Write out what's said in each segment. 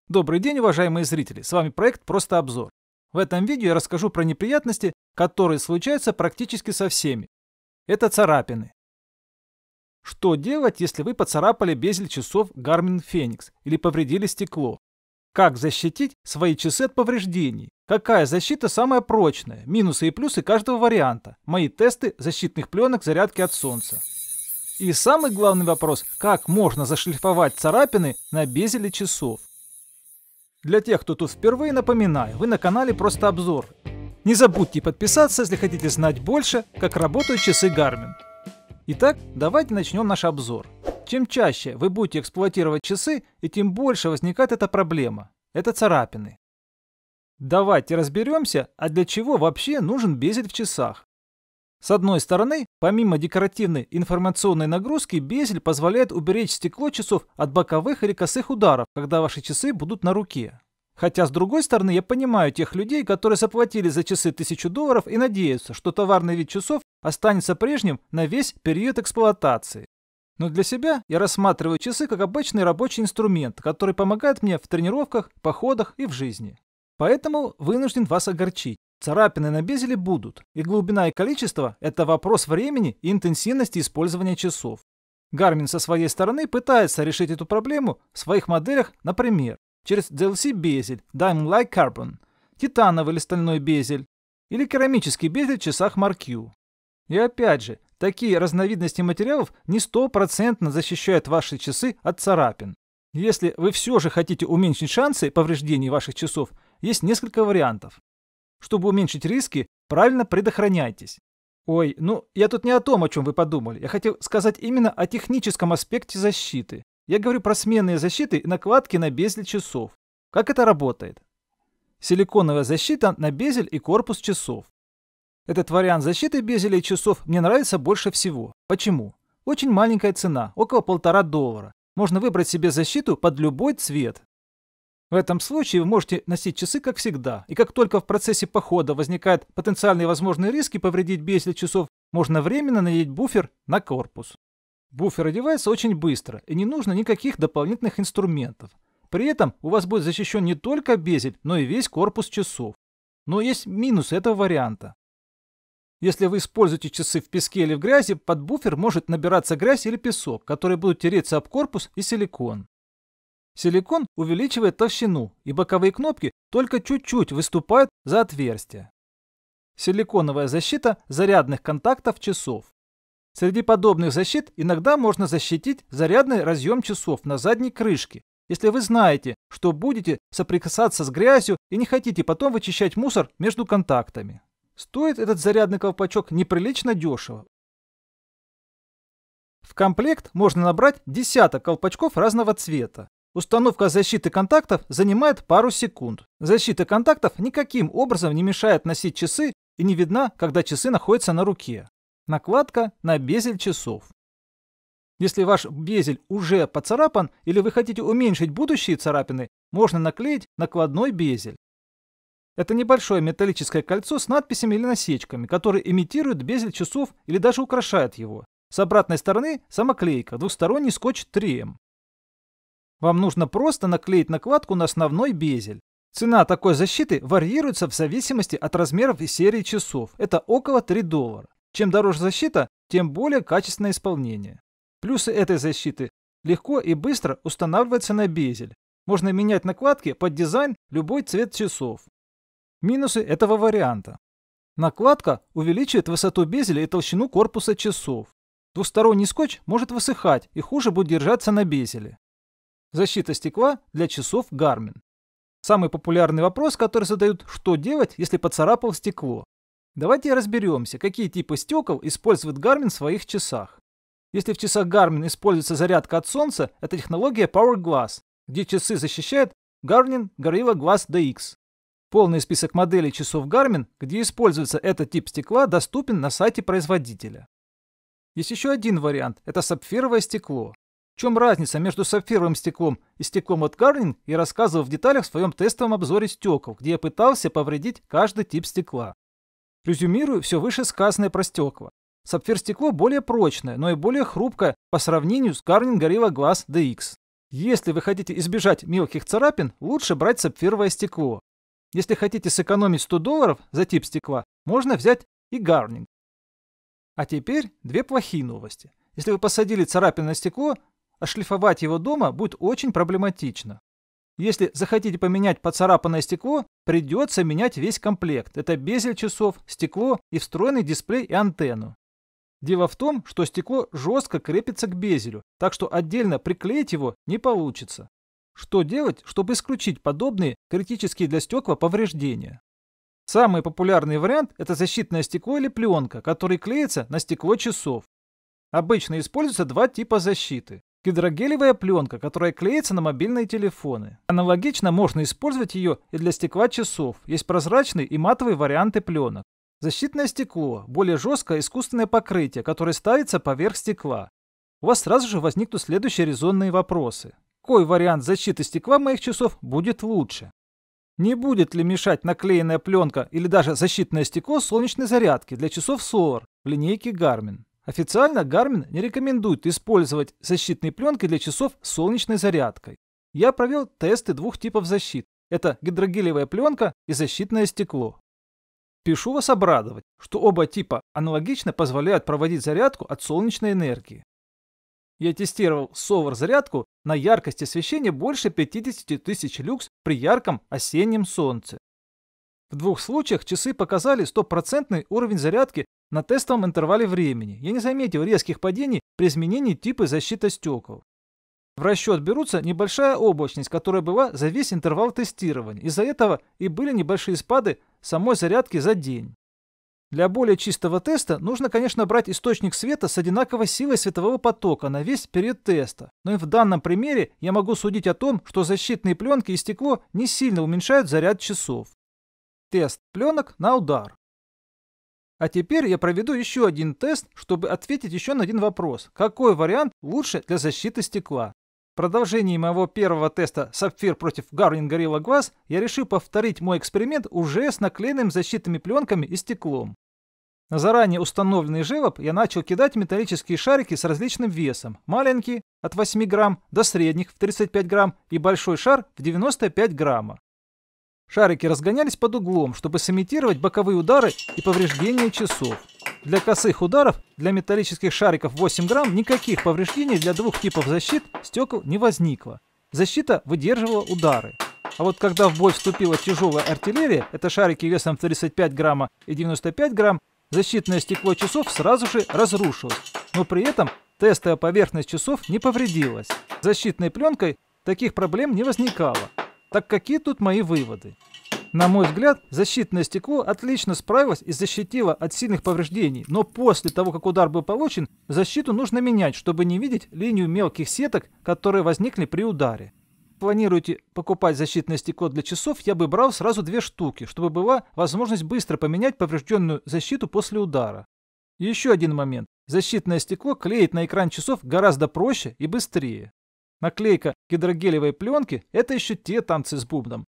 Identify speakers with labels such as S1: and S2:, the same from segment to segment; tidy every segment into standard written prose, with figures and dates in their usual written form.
S1: Добрый день, уважаемые зрители! С вами проект «Просто обзор». В этом видео я расскажу про неприятности, которые случаются практически со всеми. Это царапины. Что делать, если вы поцарапали безель часов Garmin Fenix или повредили стекло? Как защитить свои часы от повреждений? Какая защита самая прочная? Минусы и плюсы каждого варианта. Мои тесты защитных пленок зарядки от солнца. И самый главный вопрос, как можно зашлифовать царапины на безеле часов? Для тех, кто тут впервые, напоминаю, вы на канале «Просто обзор». Не забудьте подписаться, если хотите знать больше, как работают часы Garmin. Итак, давайте начнем наш обзор. Чем чаще вы будете эксплуатировать часы, и тем больше возникает эта проблема. Это царапины. Давайте разберемся, а для чего вообще нужен безель в часах. С одной стороны, помимо декоративной информационной нагрузки, безель позволяет уберечь стекло часов от боковых или косых ударов, когда ваши часы будут на руке. Хотя, с другой стороны, я понимаю тех людей, которые заплатили за часы $1000 и надеются, что товарный вид часов останется прежним на весь период эксплуатации. Но для себя я рассматриваю часы как обычный рабочий инструмент, который помогает мне в тренировках, походах и в жизни. Поэтому вынужден вас огорчить. Царапины на безеле будут, и глубина и количество – это вопрос времени и интенсивности использования часов. Garmin со своей стороны пытается решить эту проблему в своих моделях, например, через DLC-безель Diamond Like Carbon, титановый или стальной безель или керамический безель в часах Mark II. И опять же, такие разновидности материалов не стопроцентно защищают ваши часы от царапин. Если вы все же хотите уменьшить шансы повреждений ваших часов, есть несколько вариантов. Чтобы уменьшить риски, правильно предохраняйтесь. Ой, я тут не о том, о чем вы подумали. Я хотел сказать именно о техническом аспекте защиты. Я говорю про сменные защиты и накладки на безель часов. Как это работает? Силиконовая защита на безель и корпус часов. Этот вариант защиты безеля и часов мне нравится больше всего. Почему? Очень маленькая цена, около $1,5. Можно выбрать себе защиту под любой цвет. В этом случае вы можете носить часы как всегда, и как только в процессе похода возникают потенциальные возможные риски повредить безель часов, можно временно надеть буфер на корпус. Буфер одевается очень быстро, и не нужно никаких дополнительных инструментов. При этом у вас будет защищен не только безель, но и весь корпус часов. Но есть минусы этого варианта. Если вы используете часы в песке или в грязи, под буфер может набираться грязь или песок, которые будут тереться об корпус и силикон. Силикон увеличивает толщину, и боковые кнопки только чуть-чуть выступают за отверстие. Силиконовая защита зарядных контактов часов. Среди подобных защит иногда можно защитить зарядный разъем часов на задней крышке, если вы знаете, что будете соприкасаться с грязью и не хотите потом вычищать мусор между контактами. Стоит этот зарядный колпачок неприлично дешево. В комплект можно набрать десяток колпачков разного цвета. Установка защиты контактов занимает пару секунд. Защита контактов никаким образом не мешает носить часы и не видна, когда часы находятся на руке. Накладка на безель часов. Если ваш безель уже поцарапан или вы хотите уменьшить будущие царапины, можно наклеить накладной безель. Это небольшое металлическое кольцо с надписями или насечками, которые имитируют безель часов или даже украшают его. С обратной стороны самоклейка, двухсторонний скотч 3М. Вам нужно просто наклеить накладку на основной безель. Цена такой защиты варьируется в зависимости от размеров и серии часов. Это около $3. Чем дороже защита, тем более качественное исполнение. Плюсы этой защиты: легко и быстро устанавливается на безель. Можно менять накладки под дизайн любой цвет часов. Минусы этого варианта: накладка увеличивает высоту безеля и толщину корпуса часов. Двусторонний скотч может высыхать и хуже будет держаться на безеле. Защита стекла для часов Garmin. Самый популярный вопрос, который задают: что делать, если поцарапал стекло? Давайте разберемся, какие типы стекол использует Garmin в своих часах. Если в часах Garmin используется зарядка от солнца, это технология Power Glass, где часы защищает Garmin Gorilla Glass DX. Полный список моделей часов Garmin, где используется этот тип стекла, доступен на сайте производителя. Есть еще один вариант – это сапфировое стекло. В чем разница между сапфировым стеклом и стеклом от Garmin, я рассказывал в деталях в своем тестовом обзоре стекол, где я пытался повредить каждый тип стекла. Резюмирую все вышесказанное про стекла. Сапфир-стекло более прочное, но и более хрупкое по сравнению с Garmin Gorilla Glass DX. Если вы хотите избежать мелких царапин, лучше брать сапфировое стекло. Если хотите сэкономить $100 за тип стекла, можно взять и гарнинг. А теперь две плохие новости. Если вы посадили царапины на стекло, отшлифовать его дома будет очень проблематично. Если захотите поменять поцарапанное стекло, придется менять весь комплект. Это безель часов, стекло и встроенный дисплей и антенну. Дело в том, что стекло жестко крепится к безелю, так что отдельно приклеить его не получится. Что делать, чтобы исключить подобные критические для стекла повреждения? Самый популярный вариант – это защитное стекло или пленка, который клеится на стекло часов. Обычно используются два типа защиты. Гидрогелевая пленка, которая клеится на мобильные телефоны. Аналогично можно использовать ее и для стекла часов. Есть прозрачные и матовые варианты пленок. Защитное стекло – более жесткое искусственное покрытие, которое ставится поверх стекла. У вас сразу же возникнут следующие резонные вопросы. Какой вариант защиты стекла моих часов будет лучше? Не будет ли мешать наклеенная пленка или даже защитное стекло солнечной зарядки для часов Solar в линейке Garmin? Официально Garmin не рекомендует использовать защитные пленки для часов с солнечной зарядкой. Я провел тесты двух типов защит. Это гидрогелевая пленка и защитное стекло. Спешу вас обрадовать, что оба типа аналогично позволяют проводить зарядку от солнечной энергии. Я тестировал Solar зарядку на яркость освещения больше 50 тысяч люкс при ярком осеннем солнце. В двух случаях часы показали 100% уровень зарядки на тестовом интервале времени. Я не заметил резких падений при изменении типа защиты стекол. В расчет берутся небольшая облачность, которая была за весь интервал тестирования. Из-за этого и были небольшие спады самой зарядки за день. Для более чистого теста нужно, конечно, брать источник света с одинаковой силой светового потока на весь период теста. Но и в данном примере я могу судить о том, что защитные пленки и стекло не сильно уменьшают заряд часов. Тест пленок на удар. А теперь я проведу еще один тест, чтобы ответить еще на один вопрос. Какой вариант лучше для защиты стекла? В продолжении моего первого теста Sapphire против Garmin Gorilla Glass я решил повторить мой эксперимент уже с наклеенными защитными пленками и стеклом. На заранее установленный желоб я начал кидать металлические шарики с различным весом. Маленькие от 8 грамм до средних в 35 грамм и большой шар в 95 грамма. Шарики разгонялись под углом, чтобы сымитировать боковые удары и повреждения часов. Для косых ударов для металлических шариков 8 грамм никаких повреждений для двух типов защит стекол не возникло. Защита выдерживала удары. А вот когда в бой вступила тяжелая артиллерия, это шарики весом 35 грамма и 95 грамм, защитное стекло часов сразу же разрушилось. Но при этом тестовая поверхность часов не повредилась. Защитной пленкой таких проблем не возникало. Так какие тут мои выводы? На мой взгляд, защитное стекло отлично справилось и защитило от сильных повреждений, но после того, как удар был получен, защиту нужно менять, чтобы не видеть линию мелких сеток, которые возникли при ударе. Планируете покупать защитное стекло для часов, я бы брал сразу 2 штуки, чтобы была возможность быстро поменять поврежденную защиту после удара. И еще один момент. Защитное стекло клеить на экран часов гораздо проще и быстрее. Наклейка гидрогелевой пленки – это еще те танцы с бубном.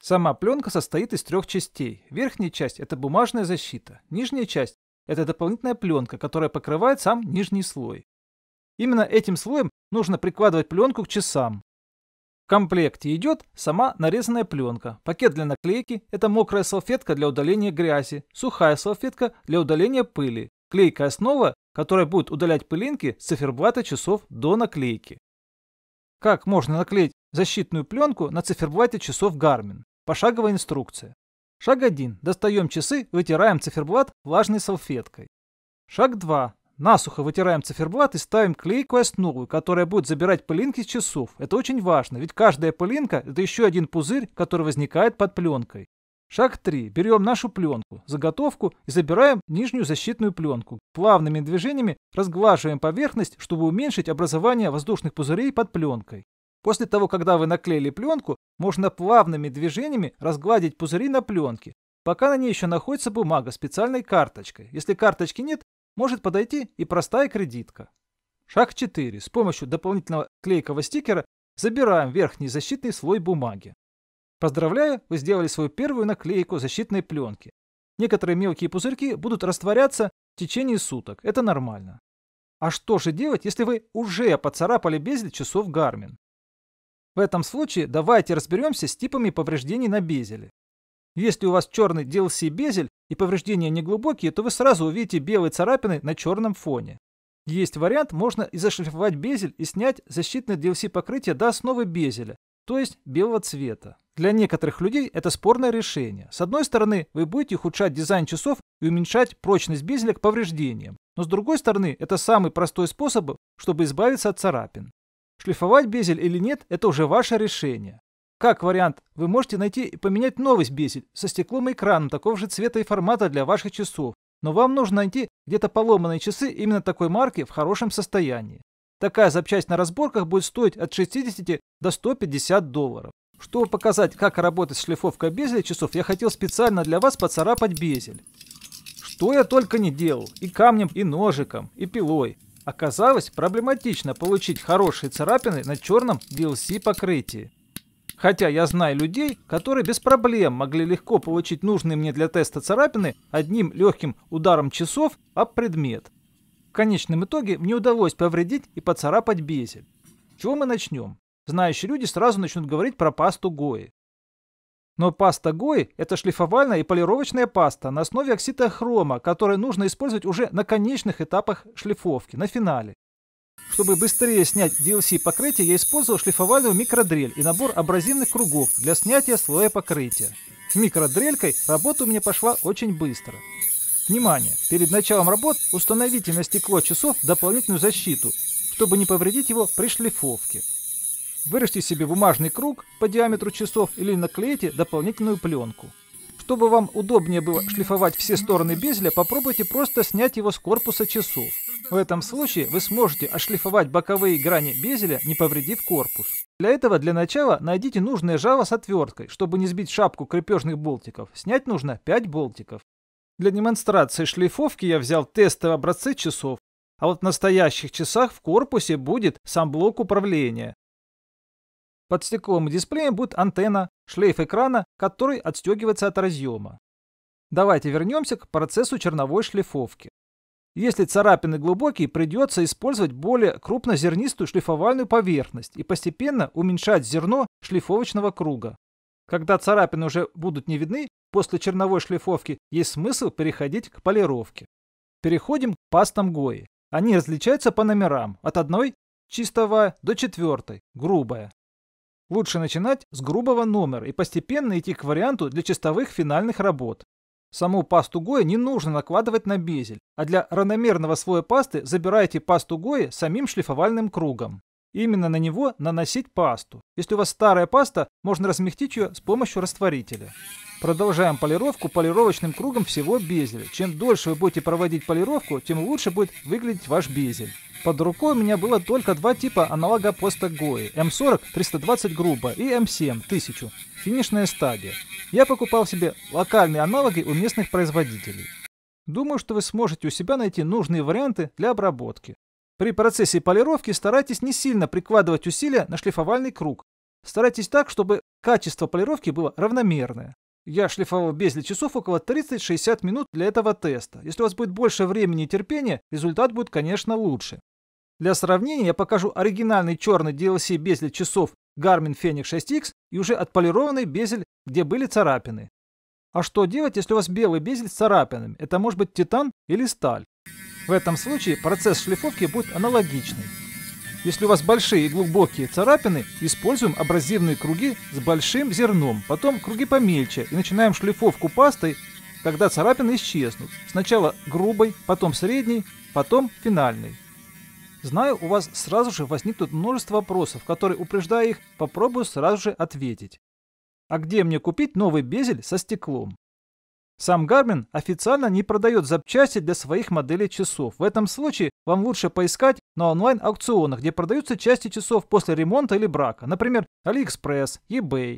S1: Сама пленка состоит из 3 частей. Верхняя часть – это бумажная защита. Нижняя часть – это дополнительная пленка, которая покрывает сам нижний слой. Именно этим слоем нужно прикладывать пленку к часам. В комплекте идет сама нарезанная пленка, пакет для наклейки – это мокрая салфетка для удаления грязи, сухая салфетка для удаления пыли, клейкая основа, которая будет удалять пылинки с циферблата часов до наклейки. Как можно наклеить защитную пленку на циферблате часов Garmin? Пошаговая инструкция. Шаг 1. Достаем часы, вытираем циферблат влажной салфеткой. Шаг 2. Насухо вытираем циферблат и ставим клейкую основу, которая будет забирать пылинки с часов. Это очень важно, ведь каждая пылинка – это еще один пузырь, который возникает под пленкой. Шаг 3. Берем нашу пленку, заготовку и забираем нижнюю защитную пленку. Плавными движениями разглаживаем поверхность, чтобы уменьшить образование воздушных пузырей под пленкой. После того, когда вы наклеили пленку, можно плавными движениями разгладить пузыри на пленке, пока на ней еще находится бумага с специальной карточкой. Если карточки нет, может подойти и простая кредитка. Шаг 4. С помощью дополнительного клейкого стикера забираем верхний защитный слой бумаги. Поздравляю, вы сделали свою первую наклейку защитной пленки. Некоторые мелкие пузырьки будут растворяться в течение суток. Это нормально. А что же делать, если вы уже поцарапали безель часов Garmin? В этом случае давайте разберемся с типами повреждений на безеле. Если у вас черный DLC безель и повреждения неглубокие, то вы сразу увидите белые царапины на черном фоне. Есть вариант, можно и зашлифовать безель и снять защитное DLC покрытие до основы безеля, то есть белого цвета. Для некоторых людей это спорное решение. С одной стороны, вы будете ухудшать дизайн часов и уменьшать прочность безеля к повреждениям. Но с другой стороны, это самый простой способ, чтобы избавиться от царапин. Шлифовать безель или нет, это уже ваше решение. Как вариант, вы можете найти и поменять новый безель со стеклом и экраном такого же цвета и формата для ваших часов. Но вам нужно найти где-то поломанные часы именно такой марки в хорошем состоянии. Такая запчасть на разборках будет стоить от 60 до $150. Чтобы показать, как работать с шлифовкой безеля часов, я хотел специально для вас поцарапать безель. Что я только не делал, и камнем, и ножиком, и пилой. Оказалось проблематично получить хорошие царапины на черном DLC покрытии. Хотя я знаю людей, которые без проблем могли легко получить нужные мне для теста царапины одним легким ударом часов об предмет. В конечном итоге мне удалось повредить и поцарапать безель. С чего мы начнем? Знающие люди сразу начнут говорить про пасту Гои. Но паста Гои – это шлифовальная и полировочная паста на основе оксида хрома, которую нужно использовать уже на конечных этапах шлифовки, на финале. Чтобы быстрее снять DLC покрытие, я использовал шлифовальную микродрель и набор абразивных кругов для снятия слоя покрытия. С микродрелькой работа у меня пошла очень быстро. Внимание! Перед началом работ установите на стекло часов дополнительную защиту, чтобы не повредить его при шлифовке. Вырежьте себе бумажный круг по диаметру часов или наклейте дополнительную пленку. Чтобы вам удобнее было шлифовать все стороны безеля, попробуйте просто снять его с корпуса часов. В этом случае вы сможете отшлифовать боковые грани безеля, не повредив корпус. Для этого для начала найдите нужное жало с отверткой. Чтобы не сбить шапку крепежных болтиков, снять нужно 5 болтиков. Для демонстрации шлифовки я взял тестовые образцы часов, а вот в настоящих часах в корпусе будет сам блок управления. Под стеклом и дисплеем будет антенна, шлейф экрана, который отстегивается от разъема. Давайте вернемся к процессу черновой шлифовки. Если царапины глубокие, придется использовать более крупнозернистую шлифовальную поверхность и постепенно уменьшать зерно шлифовочного круга. Когда царапины уже будут не видны, после черновой шлифовки есть смысл переходить к полировке. Переходим к пастам Гои. Они различаются по номерам от 1 чистовая до 4 грубая. Лучше начинать с грубого номера и постепенно идти к варианту для чистовых финальных работ. Саму пасту Гои не нужно накладывать на безель, а для равномерного слоя пасты забирайте пасту Гои самим шлифовальным кругом. Именно на него наносить пасту. Если у вас старая паста, можно размягчить ее с помощью растворителя. Продолжаем полировку полировочным кругом всего безеля. Чем дольше вы будете проводить полировку, тем лучше будет выглядеть ваш безель. Под рукой у меня было только два типа аналога паста Гои: М40 320 грубо и М7 1000 финишная стадия. Я покупал себе локальные аналоги у местных производителей. Думаю, что вы сможете у себя найти нужные варианты для обработки. При процессе полировки старайтесь не сильно прикладывать усилия на шлифовальный круг. Старайтесь так, чтобы качество полировки было равномерное. Я шлифовал безель часов около 30-60 минут для этого теста. Если у вас будет больше времени и терпения, результат будет, конечно, лучше. Для сравнения я покажу оригинальный черный DLC безель часов Garmin Fenix 6X и уже отполированный безель, где были царапины. А что делать, если у вас белый безель с царапинами? Это может быть титан или сталь. В этом случае процесс шлифовки будет аналогичный. Если у вас большие и глубокие царапины, используем абразивные круги с большим зерном, потом круги помельче и начинаем шлифовку пастой, когда царапины исчезнут. Сначала грубой, потом средней, потом финальной. Знаю, у вас сразу же возникнут множество вопросов, которые, упреждая их, попробую сразу же ответить. А где мне купить новый безель со стеклом? Сам Garmin официально не продает запчасти для своих моделей часов. В этом случае вам лучше поискать на онлайн-аукционах, где продаются части часов после ремонта или брака, например, AliExpress, eBay.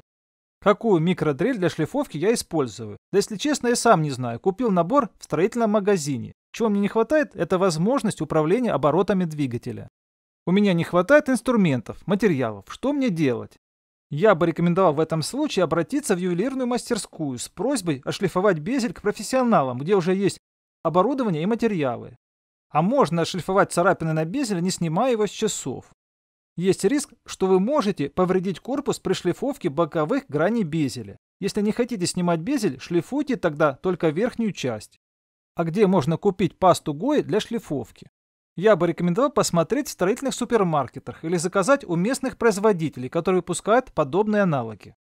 S1: Какую микродрель для шлифовки я использую? Да если честно, я сам не знаю. Купил набор в строительном магазине. Чего мне не хватает, это возможность управления оборотами двигателя. У меня не хватает инструментов, материалов. Что мне делать? Я бы рекомендовал в этом случае обратиться в ювелирную мастерскую с просьбой отшлифовать безель к профессионалам, где уже есть оборудование и материалы. А можно отшлифовать царапины на безеле, не снимая его с часов. Есть риск, что вы можете повредить корпус при шлифовке боковых граней безеля. Если не хотите снимать безель, шлифуйте тогда только верхнюю часть. А где можно купить пасту Гои для шлифовки? Я бы рекомендовал посмотреть в строительных супермаркетах или заказать у местных производителей, которые выпускают подобные аналоги.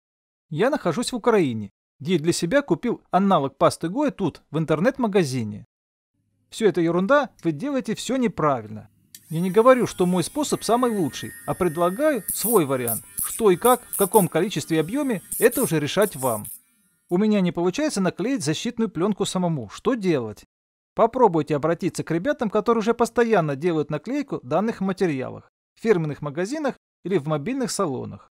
S1: Я нахожусь в Украине, где для себя купил аналог пасты Гои тут, в интернет-магазине. Все это ерунда, вы делаете все неправильно. Я не говорю, что мой способ самый лучший, а предлагаю свой вариант. Что и как, в каком количестве и объеме, это уже решать вам. У меня не получается наклеить защитную пленку самому. Что делать? Попробуйте обратиться к ребятам, которые уже постоянно делают наклейку данных материалах, в фирменных магазинах или в мобильных салонах.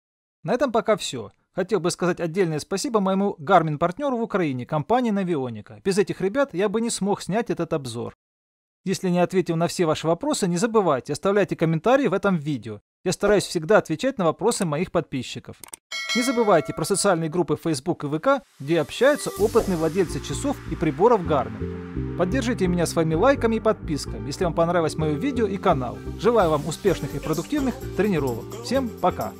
S1: На этом пока все. Хотел бы сказать отдельное спасибо моему Garmin-партнеру в Украине, компании Navionics. Без этих ребят я бы не смог снять этот обзор. Если не ответил на все ваши вопросы, не забывайте, оставляйте комментарии в этом видео. Я стараюсь всегда отвечать на вопросы моих подписчиков. Не забывайте про социальные группы Facebook и ВК, где общаются опытные владельцы часов и приборов Garmin. Поддержите меня своими лайками и подписками, если вам понравилось мое видео и канал. Желаю вам успешных и продуктивных тренировок. Всем пока!